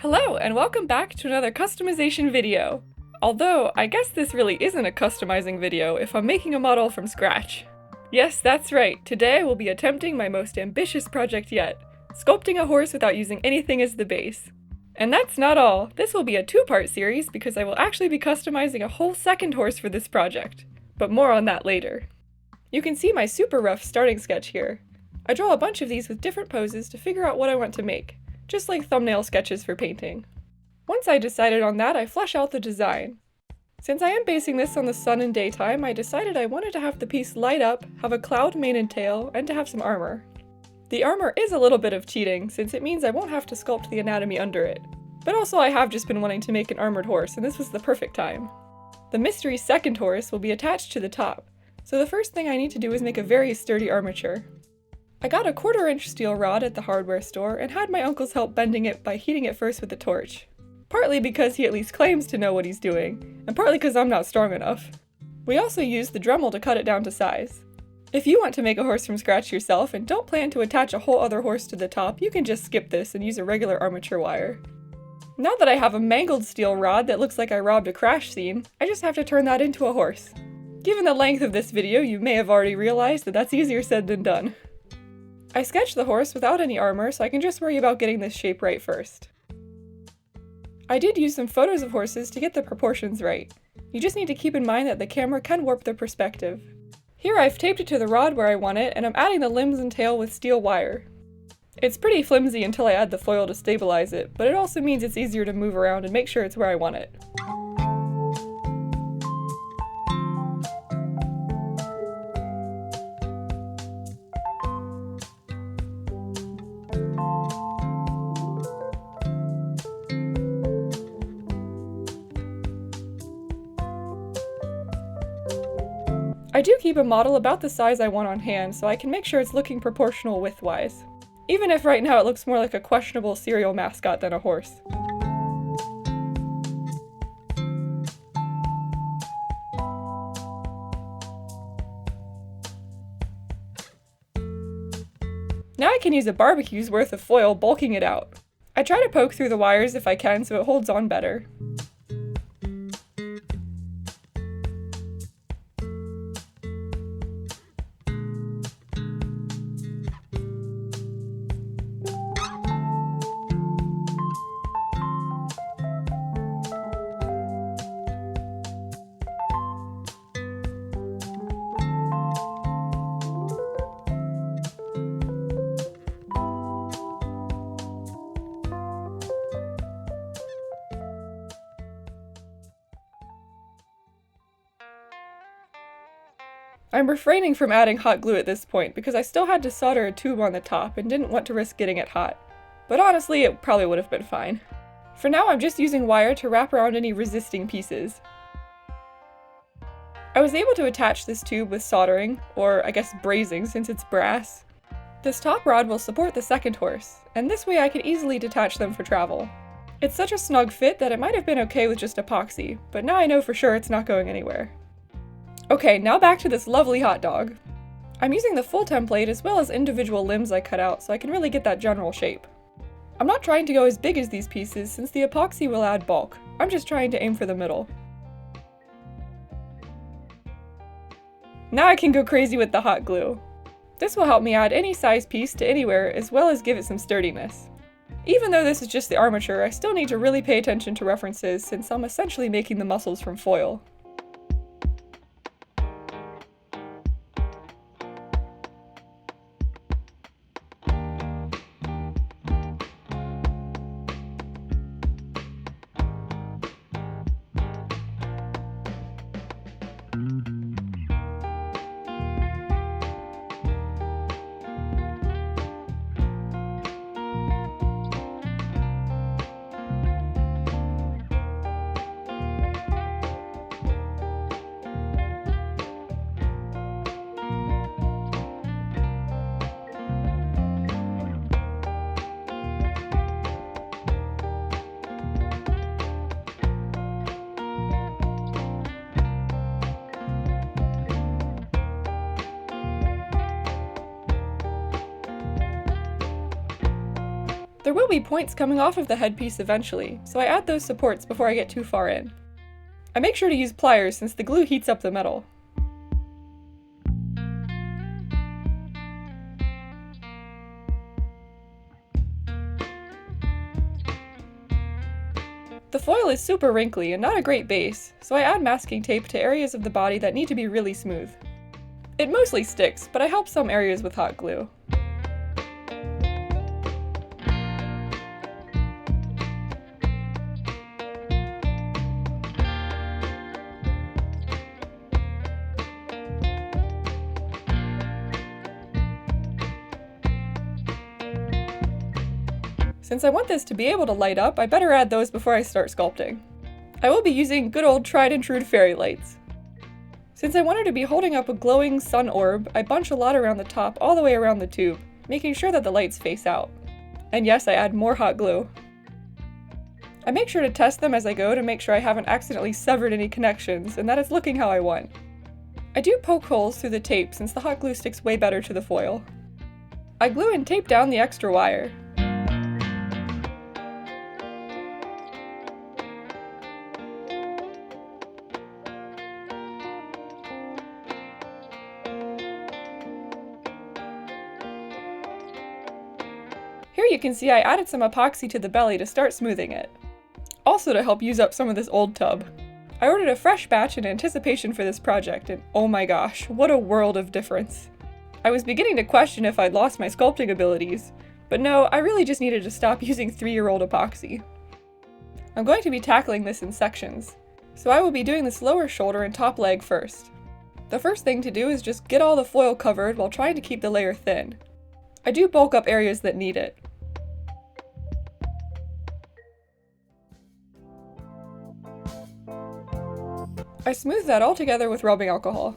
Hello, and welcome back to another customization video. Although, I guess this really isn't a customizing video if I'm making a model from scratch. Yes, that's right, today I will be attempting my most ambitious project yet, sculpting a horse without using anything as the base. And that's not all, this will be a two-part series because I will actually be customizing a whole second horse for this project. But more on that later. You can see my super rough starting sketch here. I draw a bunch of these with different poses to figure out what I want to make, just like thumbnail sketches for painting. Once I decided on that, I flesh out the design. Since I am basing this on the sun and daytime, I decided I wanted to have the piece light up, have a cloud mane and tail, and to have some armor. The armor is a little bit of cheating, since it means I won't have to sculpt the anatomy under it. But also I have just been wanting to make an armored horse, and this was the perfect time. The mystery second horse will be attached to the top, so the first thing I need to do is make a very sturdy armature. I got a 1/4-inch steel rod at the hardware store and had my uncle's help bending it by heating it first with a torch. Partly because he at least claims to know what he's doing, and partly because I'm not strong enough. We also used the Dremel to cut it down to size. If you want to make a horse from scratch yourself and don't plan to attach a whole other horse to the top, you can just skip this and use a regular armature wire. Now that I have a mangled steel rod that looks like I robbed a crash scene, I just have to turn that into a horse. Given the length of this video, you may have already realized that that's easier said than done. I sketched the horse without any armor, so I can just worry about getting this shape right first. I did use some photos of horses to get the proportions right. You just need to keep in mind that the camera can warp the perspective. Here I've taped it to the rod where I want it, and I'm adding the limbs and tail with steel wire. It's pretty flimsy until I add the foil to stabilize it, but it also means it's easier to move around and make sure it's where I want it. I do keep a model about the size I want on hand, so I can make sure it's looking proportional width-wise. Even if right now it looks more like a questionable cereal mascot than a horse. Now I can use a barbecue's worth of foil bulking it out. I try to poke through the wires if I can so it holds on better. I'm refraining from adding hot glue at this point because I still had to solder a tube on the top and didn't want to risk getting it hot. But honestly, it probably would have been fine. For now, I'm just using wire to wrap around any resisting pieces. I was able to attach this tube with soldering, or I guess brazing since it's brass. This top rod will support the second horse, and this way I can easily detach them for travel. It's such a snug fit that it might have been okay with just epoxy, but now I know for sure it's not going anywhere. Okay, now back to this lovely hot dog. I'm using the full template as well as individual limbs I cut out so I can really get that general shape. I'm not trying to go as big as these pieces since the epoxy will add bulk. I'm just trying to aim for the middle. Now I can go crazy with the hot glue. This will help me add any size piece to anywhere as well as give it some sturdiness. Even though this is just the armature, I still need to really pay attention to references since I'm essentially making the muscles from foil. There will be points coming off of the headpiece eventually, so I add those supports before I get too far in. I make sure to use pliers since the glue heats up the metal. The foil is super wrinkly and not a great base, so I add masking tape to areas of the body that need to be really smooth. It mostly sticks, but I help some areas with hot glue. Since I want this to be able to light up, I better add those before I start sculpting. I will be using good old tried and true fairy lights. Since I want her to be holding up a glowing sun orb, I bunch a lot around the top all the way around the tube, making sure that the lights face out. And yes, I add more hot glue. I make sure to test them as I go to make sure I haven't accidentally severed any connections and that it's looking how I want. I do poke holes through the tape since the hot glue sticks way better to the foil. I glue and tape down the extra wire. Here you can see I added some epoxy to the belly to start smoothing it. Also to help use up some of this old tub. I ordered a fresh batch in anticipation for this project, and oh my gosh, what a world of difference. I was beginning to question if I'd lost my sculpting abilities, but no, I really just needed to stop using 3-year-old epoxy. I'm going to be tackling this in sections, so I will be doing this lower shoulder and top leg first. The first thing to do is just get all the foil covered while trying to keep the layer thin. I do bulk up areas that need it. I smooth that all together with rubbing alcohol.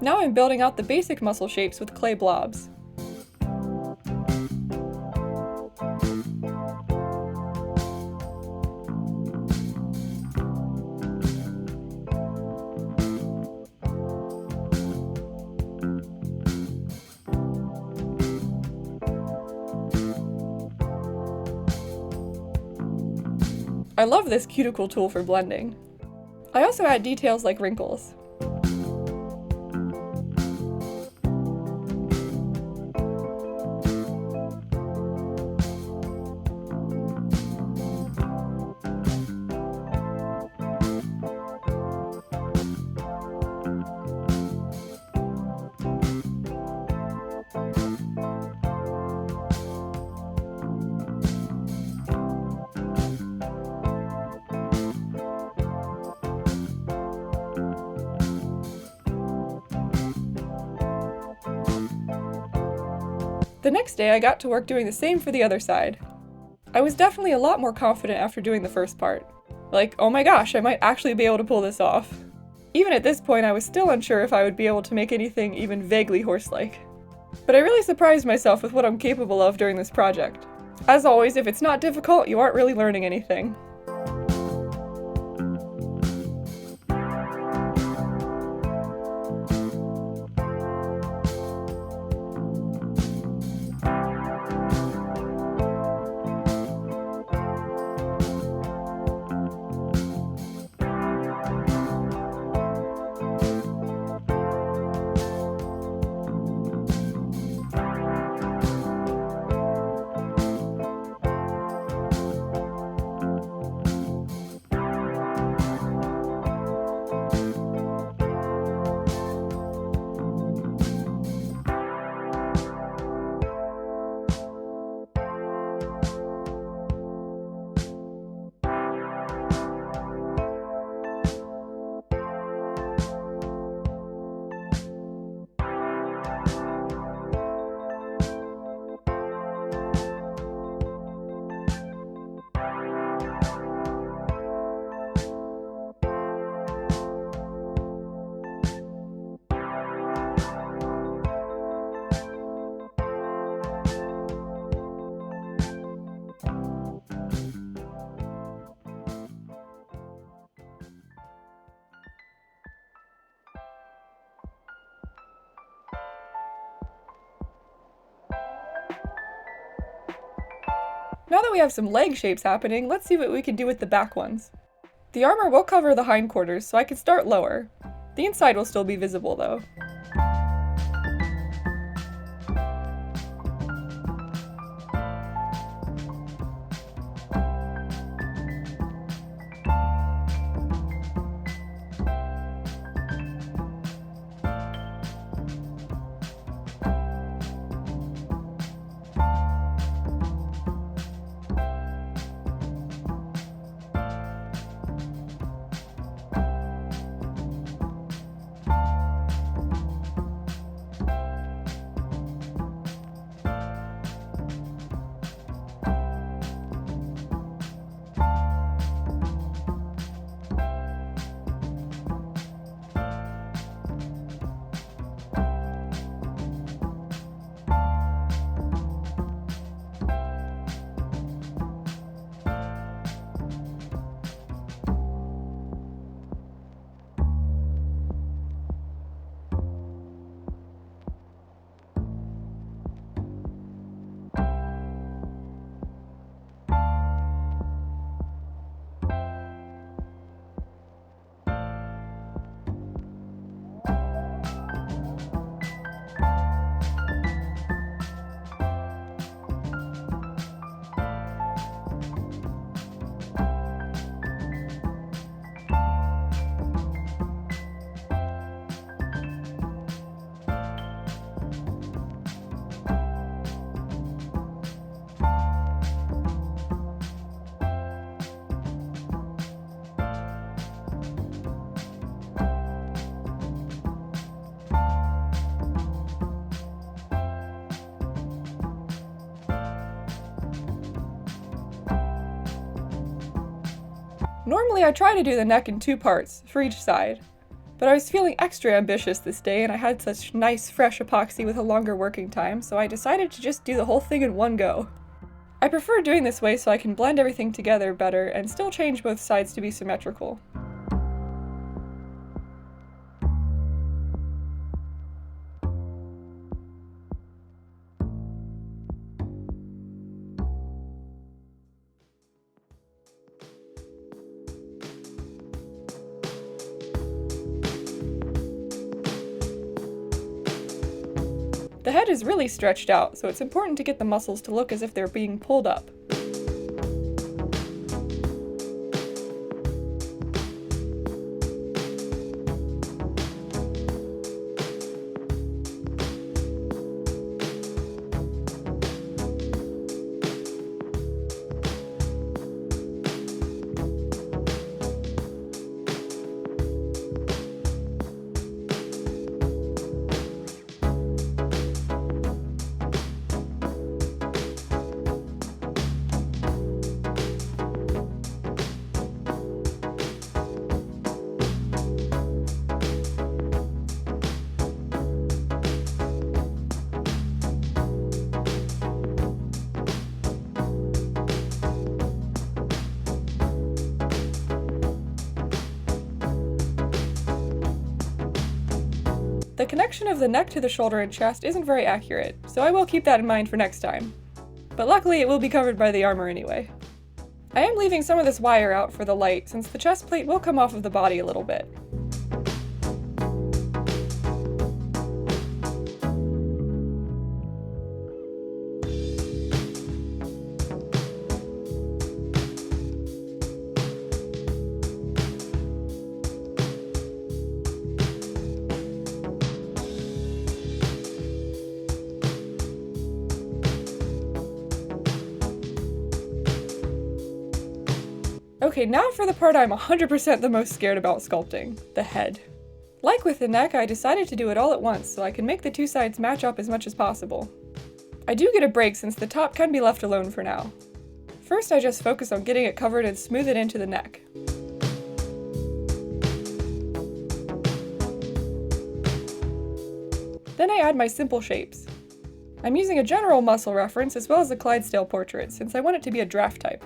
Now I'm building out the basic muscle shapes with clay blobs. I love this cuticle tool for blending. I also add details like wrinkles. The next day I got to work doing the same for the other side. I was definitely a lot more confident after doing the first part. Like, oh my gosh, I might actually be able to pull this off. Even at this point I was still unsure if I would be able to make anything even vaguely horse-like. But I really surprised myself with what I'm capable of during this project. As always, if it's not difficult, you aren't really learning anything. Now that we have some leg shapes happening, let's see what we can do with the back ones. The armor will cover the hindquarters, so I can start lower. The inside will still be visible though. Normally I try to do the neck in 2 parts, for each side, but I was feeling extra ambitious this day and I had such nice fresh epoxy with a longer working time, so I decided to just do the whole thing in one go. I prefer doing this way so I can blend everything together better and still change both sides to be symmetrical. The head is really stretched out, so it's important to get the muscles to look as if they're being pulled up. The connection of the neck to the shoulder and chest isn't very accurate, so I will keep that in mind for next time. But luckily it will be covered by the armor anyway. I am leaving some of this wire out for the light, since the chest plate will come off of the body a little bit. Okay, now for the part I'm 100% the most scared about sculpting, the head. Like with the neck, I decided to do it all at once so I can make the 2 sides match up as much as possible. I do get a break since the top can be left alone for now. First I just focus on getting it covered and smooth it into the neck. Then I add my simple shapes. I'm using a general muscle reference as well as a Clydesdale portrait since I want it to be a draft type.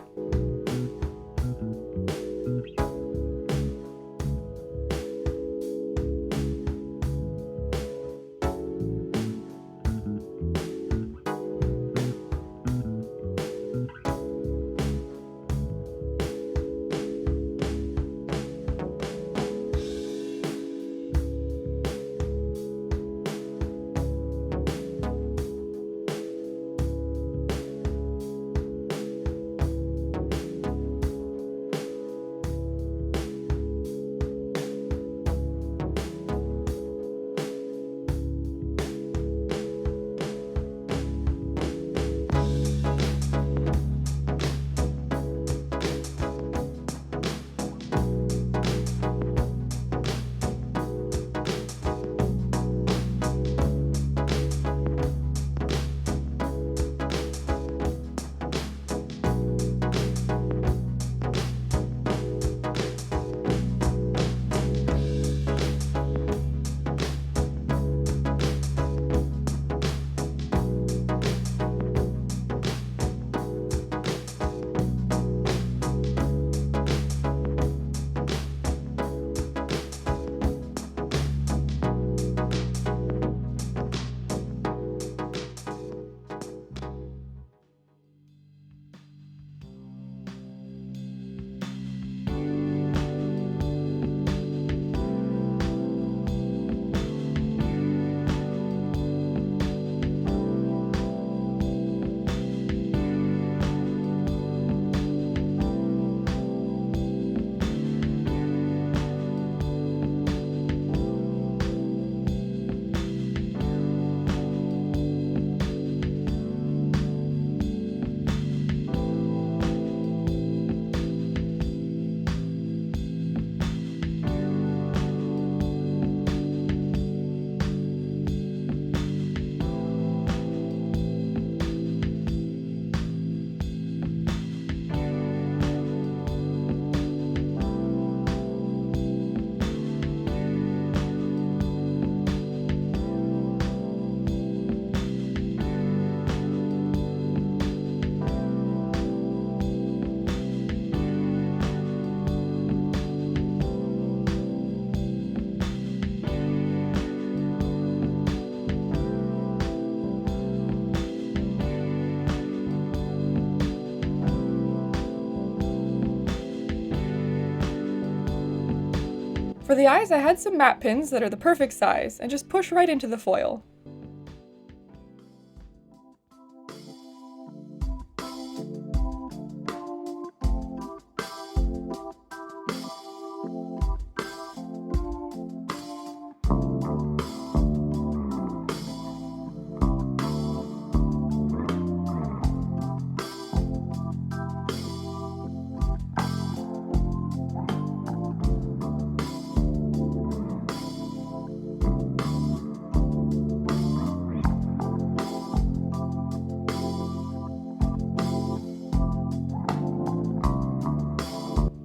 For the eyes, I had some matte pins that are the perfect size, and just push right into the foil.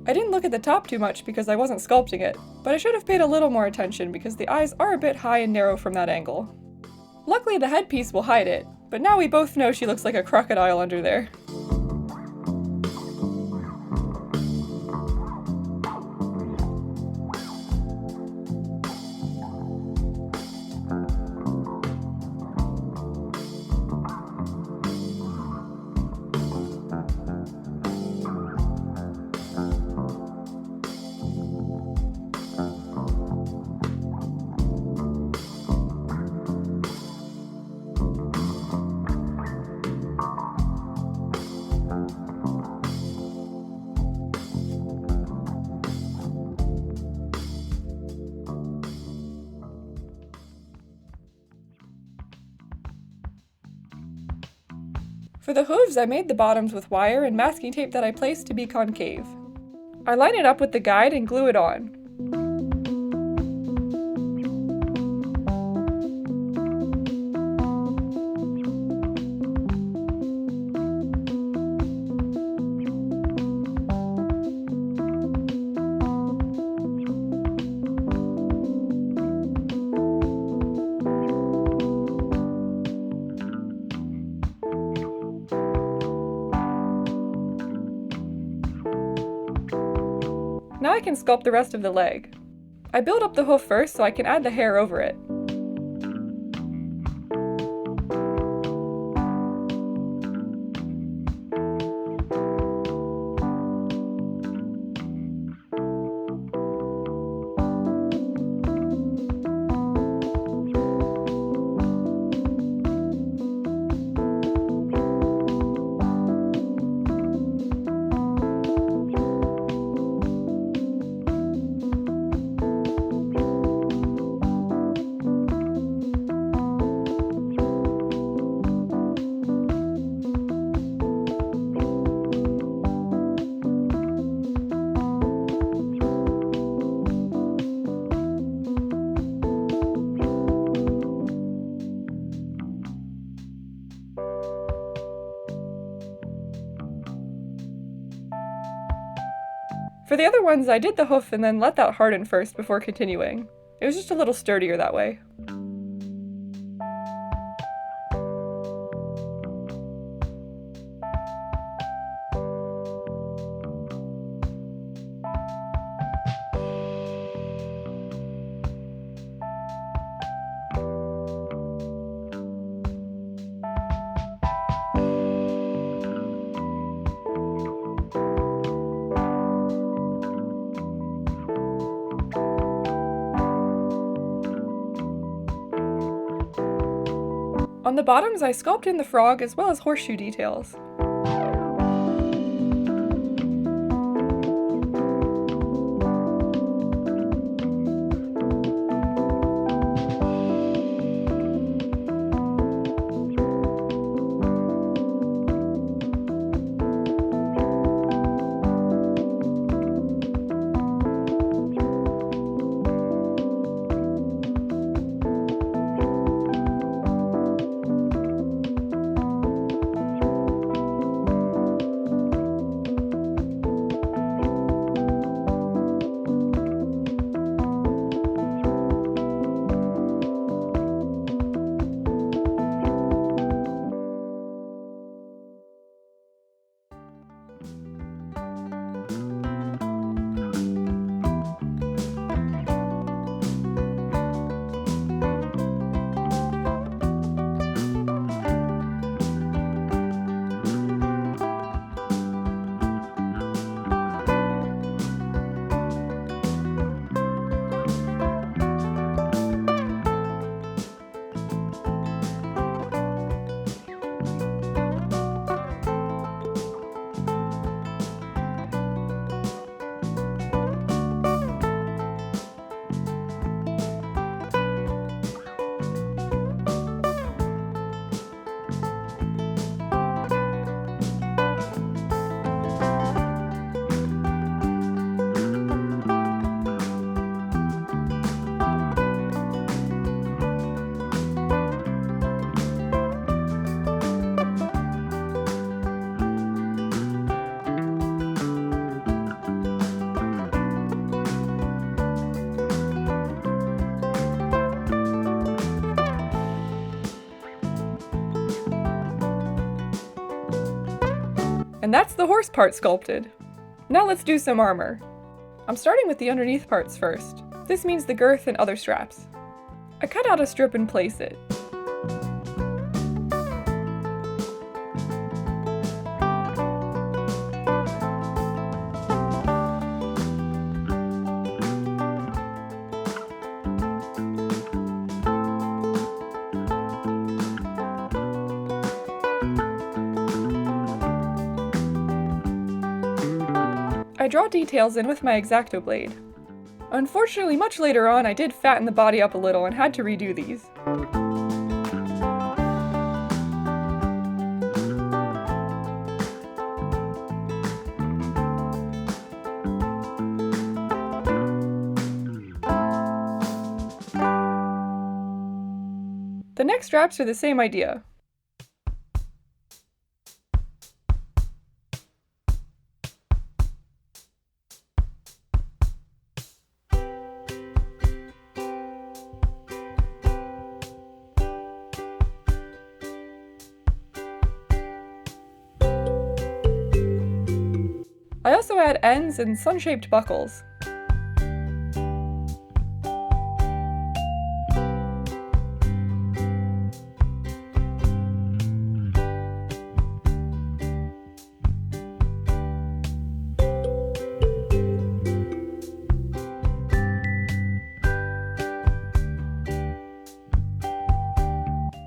I didn't look at the top too much because I wasn't sculpting it, but I should have paid a little more attention because the eyes are a bit high and narrow from that angle. Luckily the headpiece will hide it, but now we both know she looks like a crocodile under there. For the hooves, I made the bottoms with wire and masking tape that I placed to be concave. I line it up with the guide and glue it on. Now I can sculpt the rest of the leg. I build up the hoof first so I can add the hair over it. For the other ones, I did the hoof and then let that harden first before continuing. It was just a little sturdier that way. On the bottoms, I sculpt in the frog as well as horseshoe details. that's the horse part sculpted. Now let's do some armor. I'm starting with the underneath parts first. This means the girth and other straps. I cut out a strip and place it. I draw details in with my X-Acto blade. Unfortunately, much later on I did fatten the body up a little and had to redo these. The neck straps are the same idea. I also add ends and sun-shaped buckles.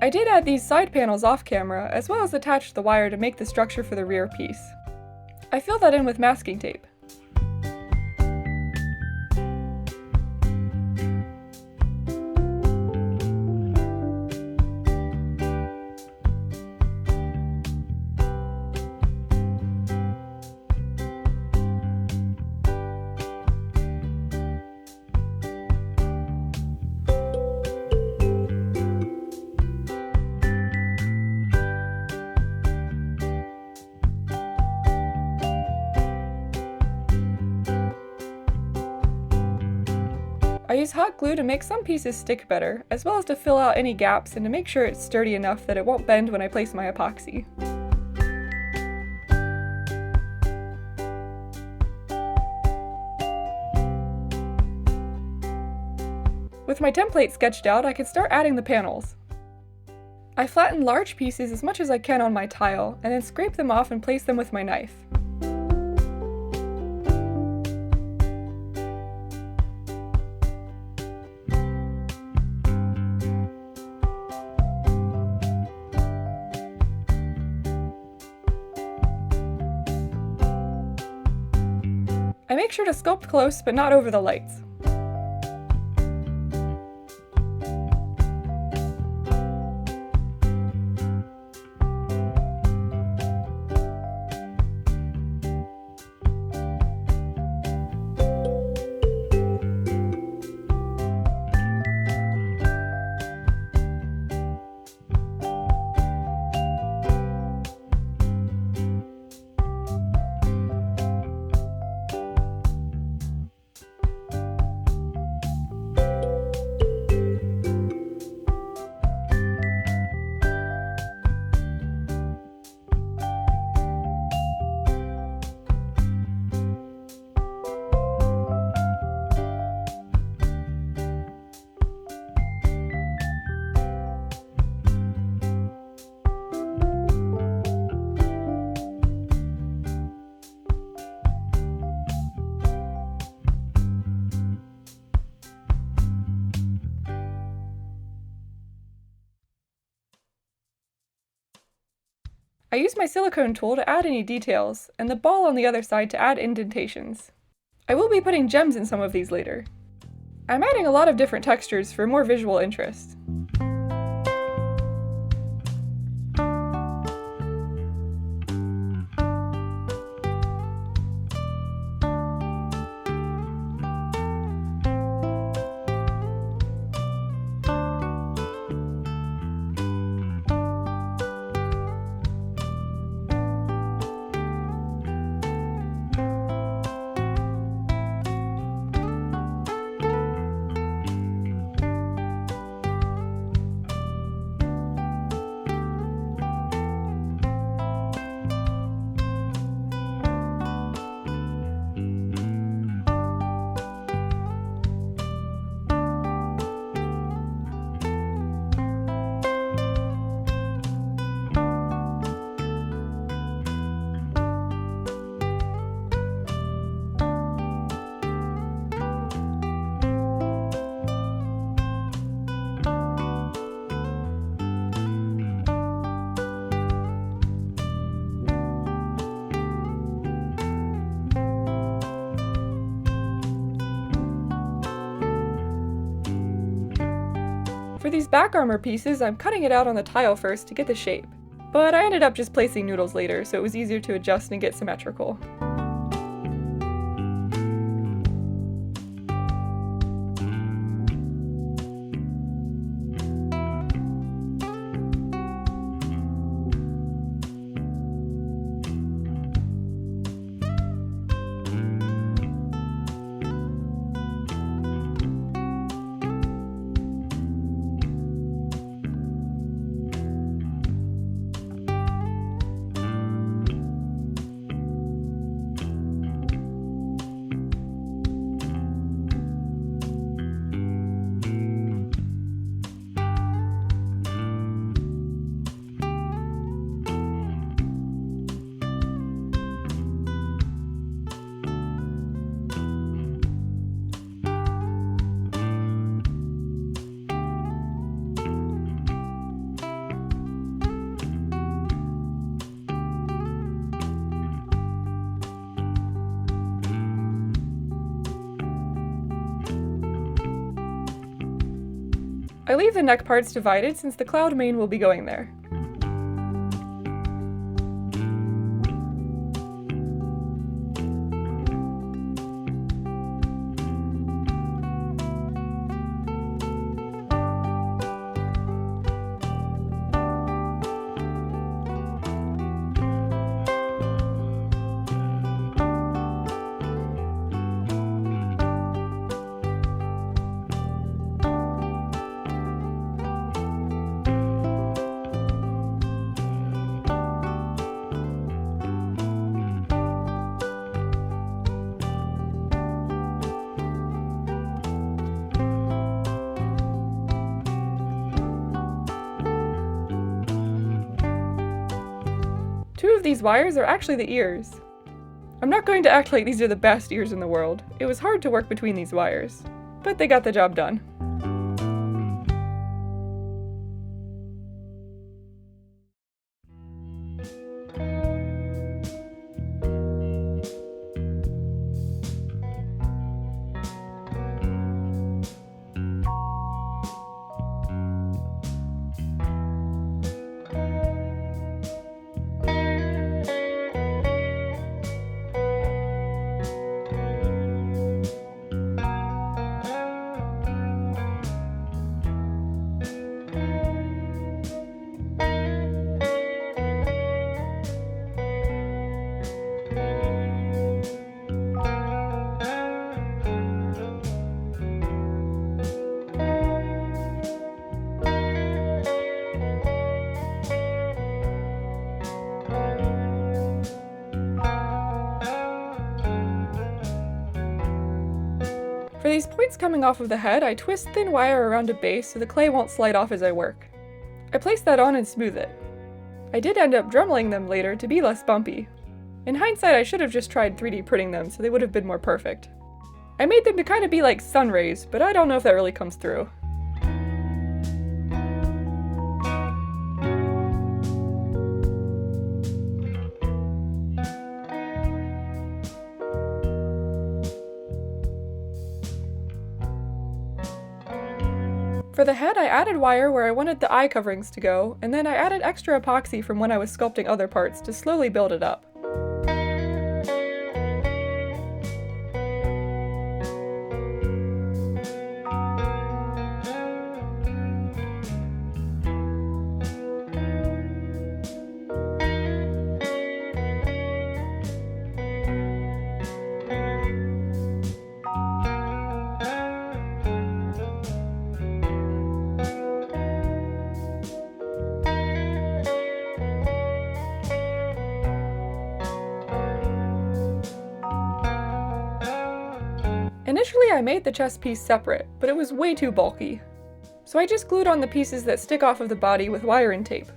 I did add these side panels off camera, as well as attach the wire to make the structure for the rear piece. I fill that in with masking tape. I use hot glue to make some pieces stick better, as well as to fill out any gaps and to make sure it's sturdy enough that it won't bend when I place my epoxy. With my template sketched out, I can start adding the panels. I flatten large pieces as much as I can on my tile, and then scrape them off and place them with my knife. I make sure to sculpt close, but not over the lights. I use my silicone tool to add any details, and the ball on the other side to add indentations. I will be putting gems in some of these later. I'm adding a lot of different textures for more visual interest. For these back armor pieces, I'm cutting it out on the tile first to get the shape, but I ended up just placing noodles later, so it was easier to adjust and get symmetrical. I leave the neck parts divided since the cloud mane will be going there. Two of these wires are actually the ears. I'm not going to act like these are the best ears in the world. It was hard to work between these wires, but they got the job done. For these points coming off of the head, I twist thin wire around a base so the clay won't slide off as I work. I place that on and smooth it. I did end up drumming them later to be less bumpy. In hindsight, I should have just tried 3D printing them so they would have been more perfect. I made them to kind of be like sun rays, but I don't know if that really comes through. For the head, I added wire where I wanted the eye coverings to go, and then I added extra epoxy from when I was sculpting other parts to slowly build it up. Initially I made the chest piece separate, but it was way too bulky. So I just glued on the pieces that stick off of the body with wire and tape.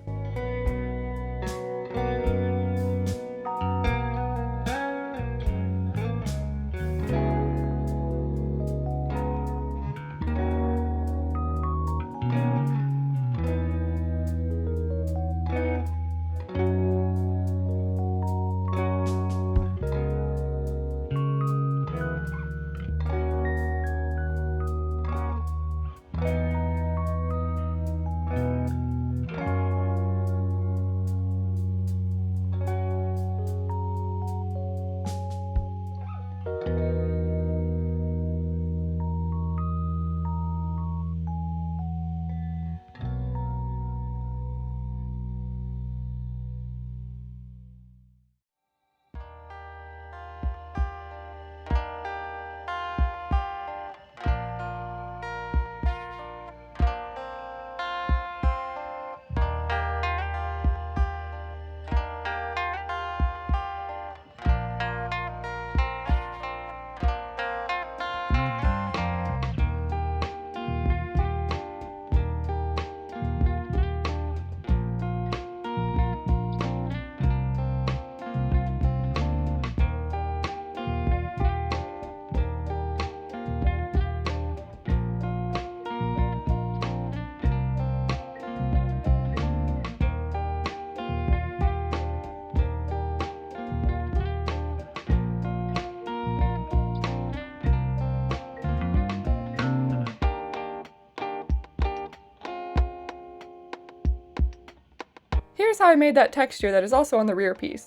Here's how I made that texture that is also on the rear piece.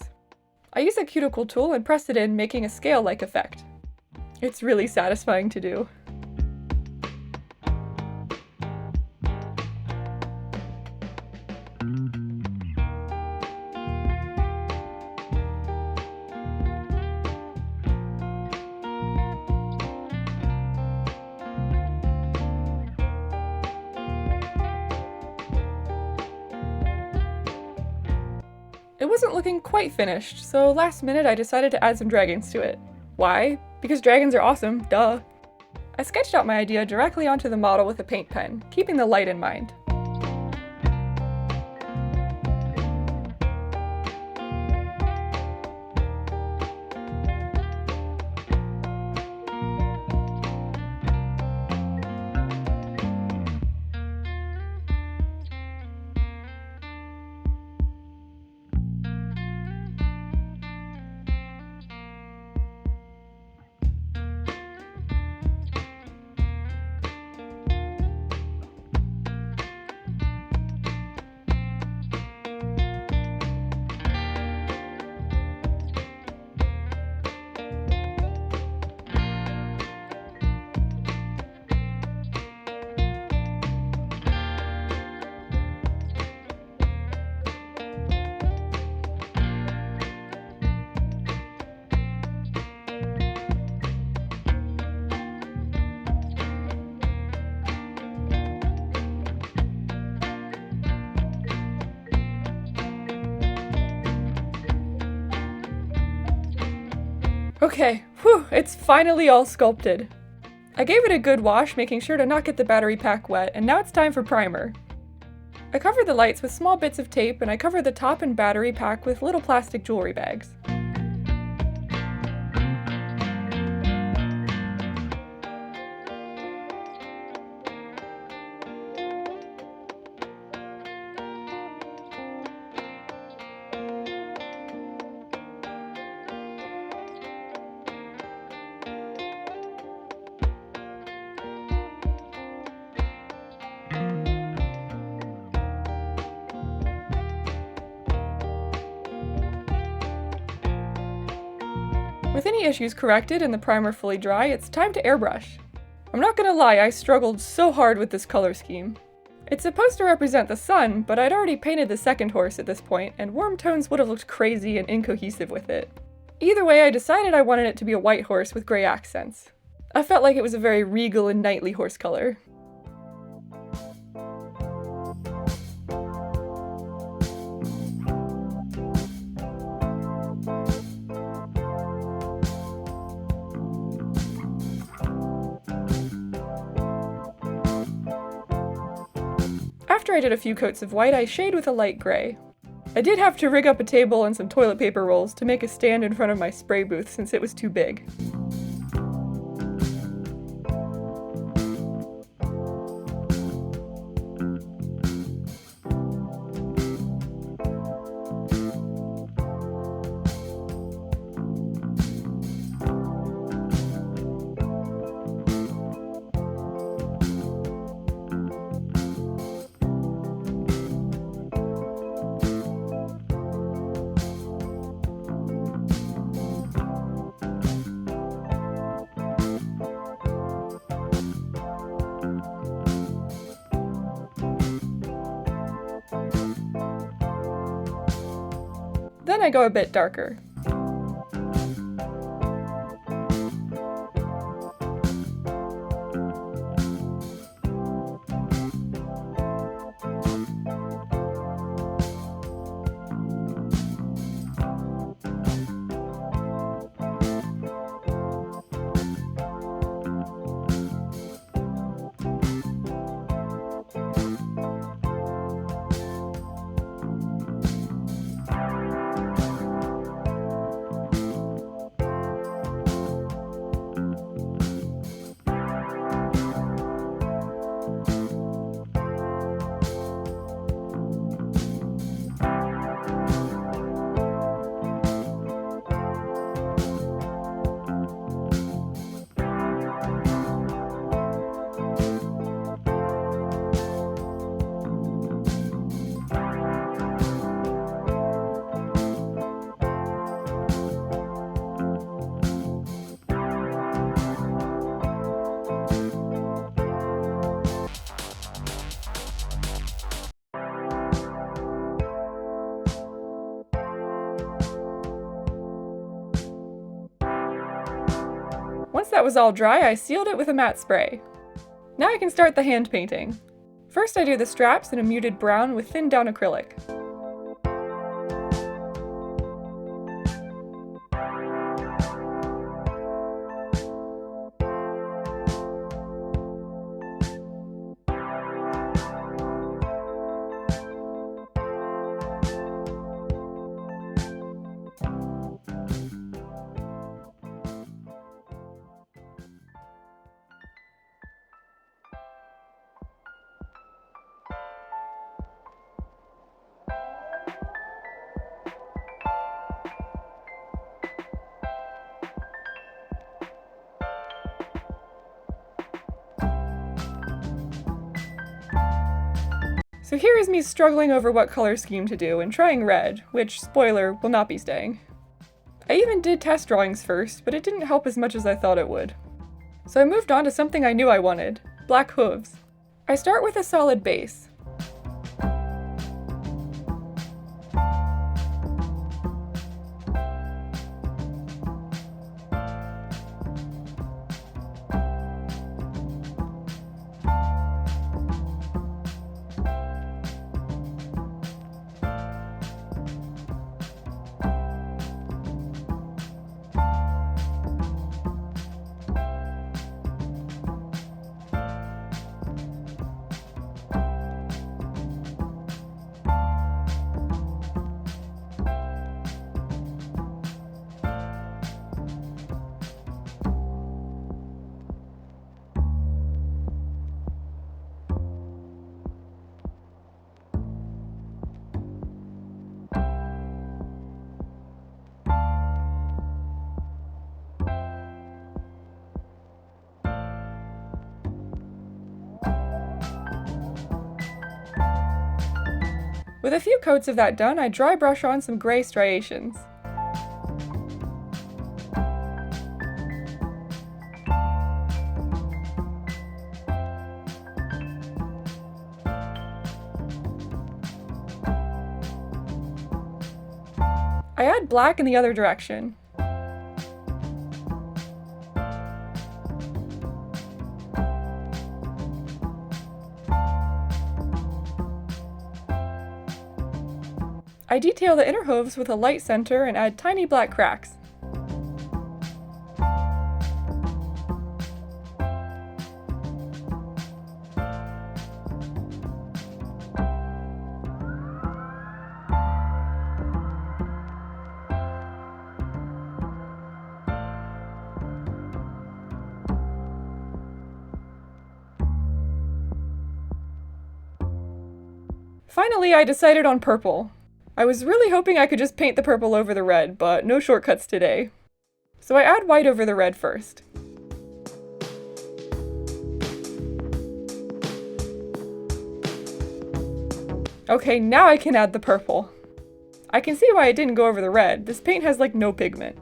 I used a cuticle tool and pressed it in, making a scale-like effect. It's really satisfying to do. It wasn't looking quite finished, so last minute I decided to add some dragons to it. Why? Because dragons are awesome, duh. I sketched out my idea directly onto the model with a paint pen, keeping the light in mind. Okay, whew, it's finally all sculpted. I gave it a good wash, making sure to not get the battery pack wet, and now it's time for primer. I covered the lights with small bits of tape, and I covered the top and battery pack with little plastic jewelry bags. With any issues corrected and the primer fully dry, it's time to airbrush. I'm not gonna lie, I struggled so hard with this color scheme. It's supposed to represent the sun, but I'd already painted the second horse at this point, and warm tones would have looked crazy and incohesive with it. Either way, I decided I wanted it to be a white horse with gray accents. I felt like it was a very regal and knightly horse color. After I did a few coats of white, I shade with a light gray. I did have to rig up a table and some toilet paper rolls to make a stand in front of my spray booth since it was too big. Then I go a bit darker. Once that was all dry, I sealed it with a matte spray. Now I can start the hand painting. First I do the straps in a muted brown with thinned down acrylic. So here is me struggling over what color scheme to do and trying red, which, spoiler, will not be staying. I even did test drawings first, but it didn't help as much as I thought it would. So I moved on to something I knew I wanted, black hooves. I start with a solid base. With a few coats of that done, I dry brush on some gray striations. I add black in the other direction. I detail the inner hooves with a light center and add tiny black cracks. Finally, I decided on purple. I was really hoping I could just paint the purple over the red, but no shortcuts today. So I add white over the red first. Okay, now I can add the purple. I can see why it didn't go over the red. This paint has like no pigment.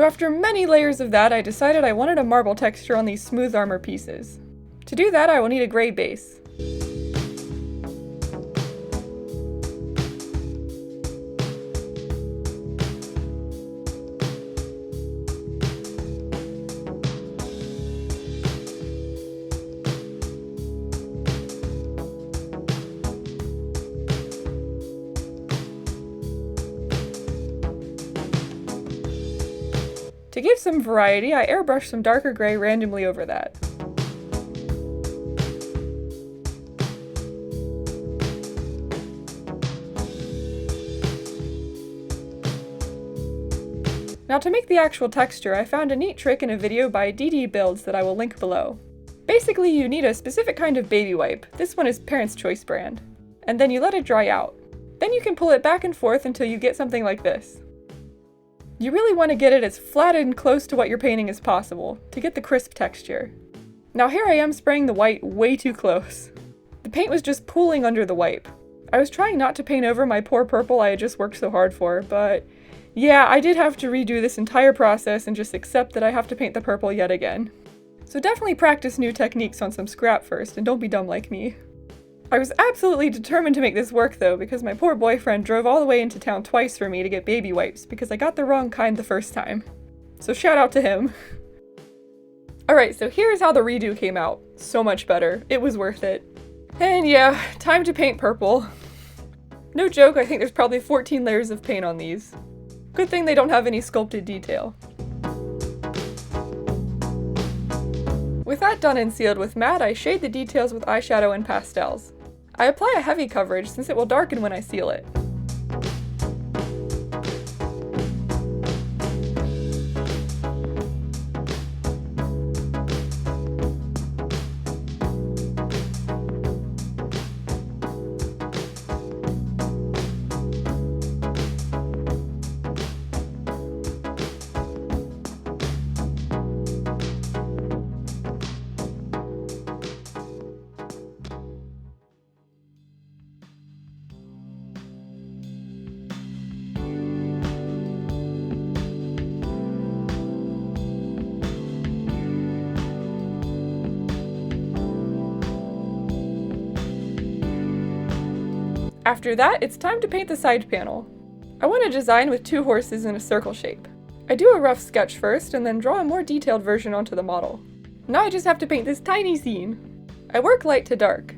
So after many layers of that, I decided I wanted a marble texture on these smooth armor pieces. To do that, I will need a gray base. To give some variety, I airbrushed some darker gray randomly over that. Now to make the actual texture, I found a neat trick in a video by DD Builds that I will link below. Basically, you need a specific kind of baby wipe, this one is Parents' Choice brand, and then you let it dry out. Then you can pull it back and forth until you get something like this. You really want to get it as flat and close to what you're painting as possible, to get the crisp texture. Now here I am spraying the white way too close. The paint was just pooling under the wipe. I was trying not to paint over my poor purple I had just worked so hard for, but yeah, I did have to redo this entire process and just accept that I have to paint the purple yet again. So definitely practice new techniques on some scrap first, and don't be dumb like me. I was absolutely determined to make this work though, because my poor boyfriend drove all the way into town twice for me to get baby wipes because I got the wrong kind the first time. So shout out to him. Alright, so here's how the redo came out. So much better. It was worth it. And yeah, time to paint purple. No joke, I think there's probably 14 layers of paint on these. Good thing they don't have any sculpted detail. With that done and sealed with matte, I shade the details with eyeshadow and pastels. I apply a heavy coverage since it will darken when I seal it. After that, it's time to paint the side panel. I want to design with two horses in a circle shape. I do a rough sketch first, and then draw a more detailed version onto the model. Now I just have to paint this tiny scene. I work light to dark.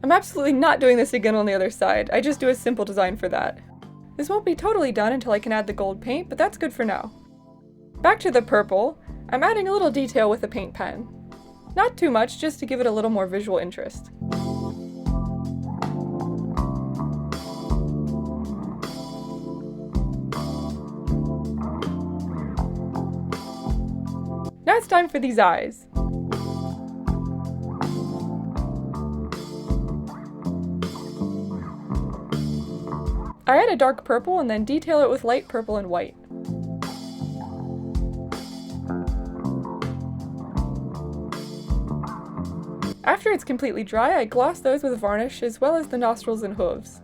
I'm absolutely not doing this again on the other side, I just do a simple design for that. This won't be totally done until I can add the gold paint, but that's good for now. Back to the purple, I'm adding a little detail with a paint pen. Not too much, just to give it a little more visual interest. Now it's time for these eyes. I add a dark purple and then detail it with light purple and white. After it's completely dry, I gloss those with varnish as well as the nostrils and hooves.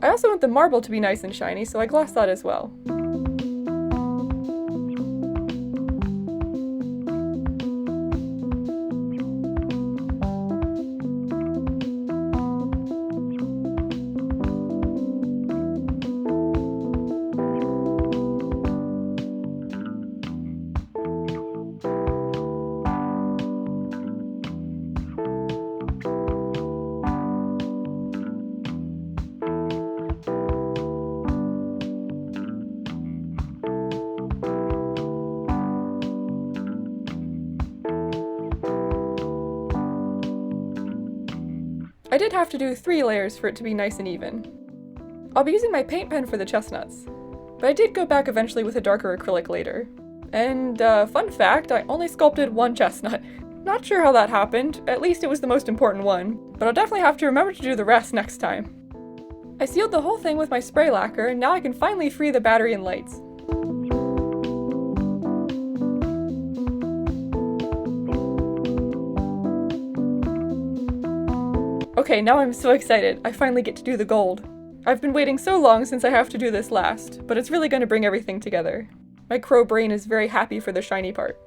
I also want the marble to be nice and shiny, so I glossed that as well. I did have to do 3 layers for it to be nice and even. I'll be using my paint pen for the chestnuts, but I did go back eventually with a darker acrylic later. And fun fact, I only sculpted 1 chestnut. Not sure how that happened, at least it was the most important one, but I'll definitely have to remember to do the rest next time. I sealed the whole thing with my spray lacquer, and now I can finally free the battery and lights. Okay, now I'm so excited. I finally get to do the gold. I've been waiting so long since I have to do this last, but it's really going to bring everything together. My crow brain is very happy for the shiny part.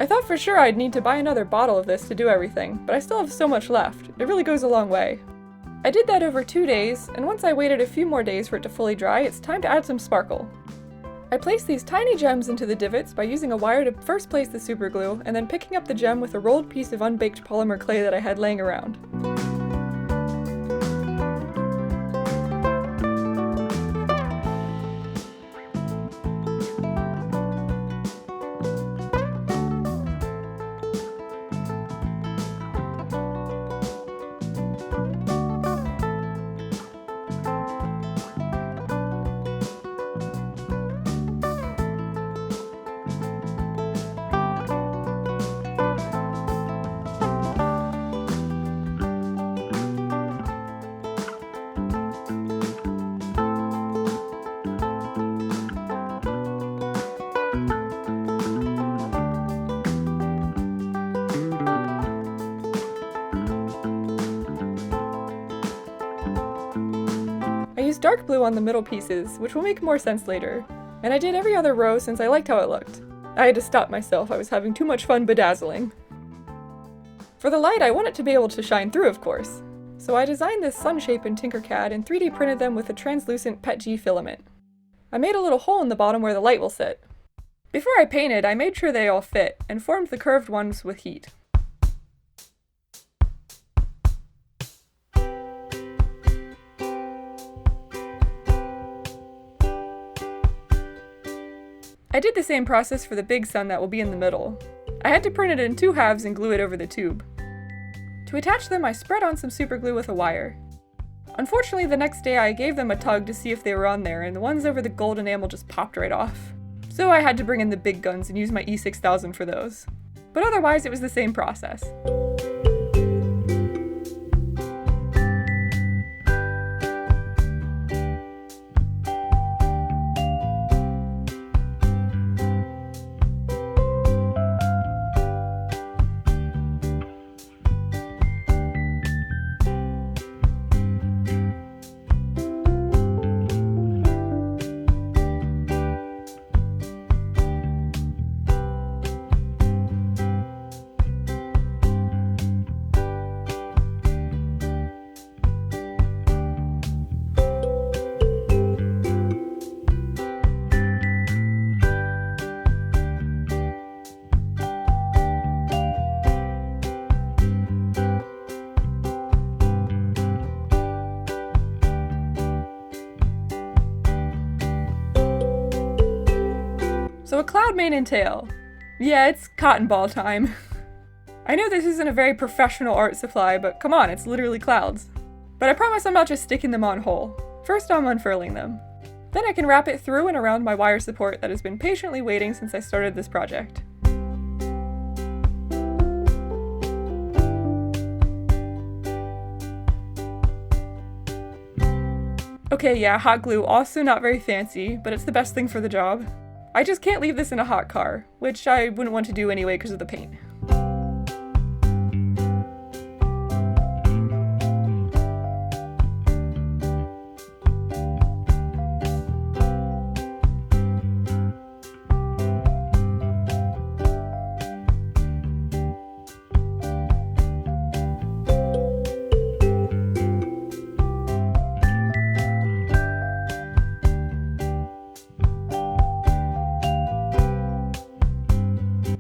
I thought for sure I'd need to buy another bottle of this to do everything, but I still have so much left. It really goes a long way. I did that over 2 days, and once I waited a few more days for it to fully dry, it's time to add some sparkle. I placed these tiny gems into the divots by using a wire to first place the superglue, and then picking up the gem with a rolled piece of unbaked polymer clay that I had laying around. I used dark blue on the middle pieces, which will make more sense later, and I did every other row since I liked how it looked. I had to stop myself, I was having too much fun bedazzling. For the light, I want it to be able to shine through, of course. So I designed this sun shape in Tinkercad and 3D printed them with a translucent PETG filament. I made a little hole in the bottom where the light will sit. Before I painted, I made sure they all fit, and formed the curved ones with heat. I did the same process for the big sun that will be in the middle. I had to print it in 2 halves and glue it over the tube. To attach them, I spread on some superglue with a wire. Unfortunately, the next day I gave them a tug to see if they were on there, and the ones over the gold enamel just popped right off. So I had to bring in the big guns and use my E6000 for those. But otherwise, it was the same process. So a cloud mane and tail. Yeah, it's cotton ball time. I know this isn't a very professional art supply, but come on, it's literally clouds. But I promise I'm not just sticking them on whole. First I'm unfurling them. Then I can wrap it through and around my wire support that has been patiently waiting since I started this project. Okay, yeah, hot glue, also not very fancy, but it's the best thing for the job. I just can't leave this in a hot car, which I wouldn't want to do anyway because of the paint.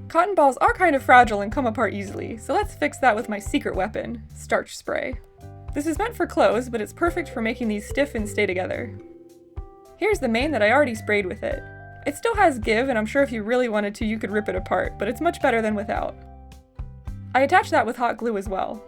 Cotton balls are kind of fragile and come apart easily, so let's fix that with my secret weapon, starch spray. This is meant for clothes, but it's perfect for making these stiff and stay together. Here's the mane that I already sprayed with it. It still has give, and I'm sure if you really wanted to, you could rip it apart, but it's much better than without. I attached that with hot glue as well.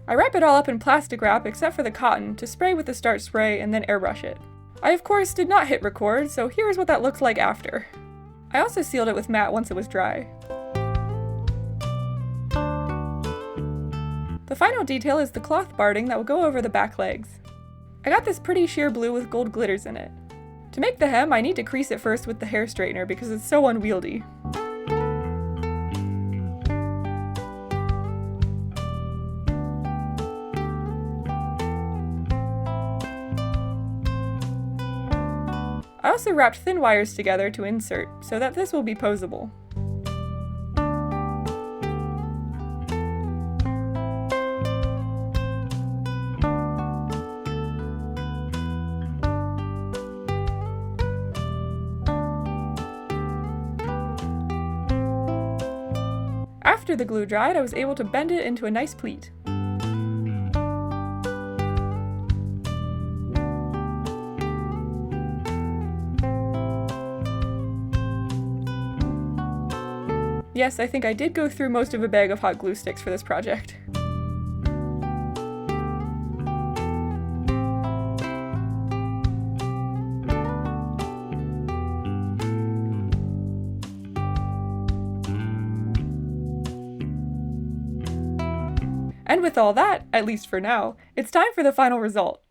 I wrap it all up in plastic wrap except for the cotton to spray with the starch spray and then airbrush it. I of course did not hit record, so here's what that looks like after. I also sealed it with matte once it was dry. The final detail is the cloth barding that will go over the back legs. I got this pretty sheer blue with gold glitters in it. To make the hem, I need to crease it first with the hair straightener because it's so unwieldy. I also wrapped thin wires together to insert, so that this will be posable. After the glue dried, I was able to bend it into a nice pleat. Yes, I think I did go through most of a bag of hot glue sticks for this project. And with all that, at least for now, it's time for the final result.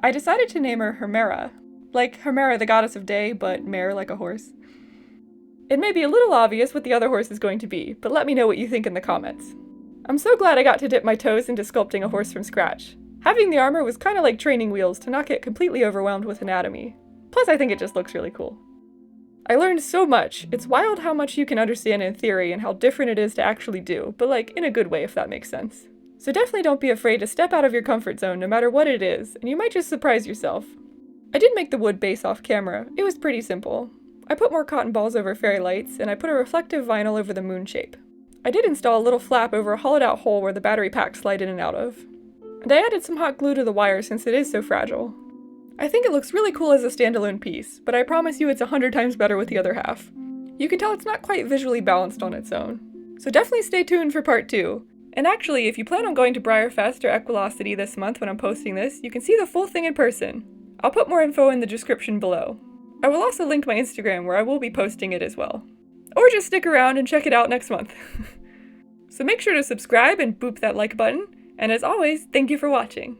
I decided to name her Hemera, like Hemera the goddess of day, but mare like a horse. It may be a little obvious what the other horse is going to be, but let me know what you think in the comments. I'm so glad I got to dip my toes into sculpting a horse from scratch. Having the armor was kinda like training wheels to not get completely overwhelmed with anatomy. Plus I think it just looks really cool. I learned so much. It's wild how much you can understand in theory and how different it is to actually do, but like in a good way if that makes sense. So definitely don't be afraid to step out of your comfort zone no matter what it is, and you might just surprise yourself. I did make the wood base off camera. It was pretty simple. I put more cotton balls over fairy lights, and I put a reflective vinyl over the moon shape. I did install a little flap over a hollowed out hole where the battery packs slide in and out of. And I added some hot glue to the wire since it is so fragile. I think it looks really cool as a standalone piece, but I promise you it's 100 times better with the other half. You can tell it's not quite visually balanced on its own. So definitely stay tuned for part 2. And actually, if you plan on going to Breyerfest or Equilocity this month when I'm posting this, you can see the full thing in person. I'll put more info in the description below. I will also link my Instagram where I will be posting it as well. Or just stick around and check it out next month. So make sure to subscribe and boop that like button, and as always, thank you for watching.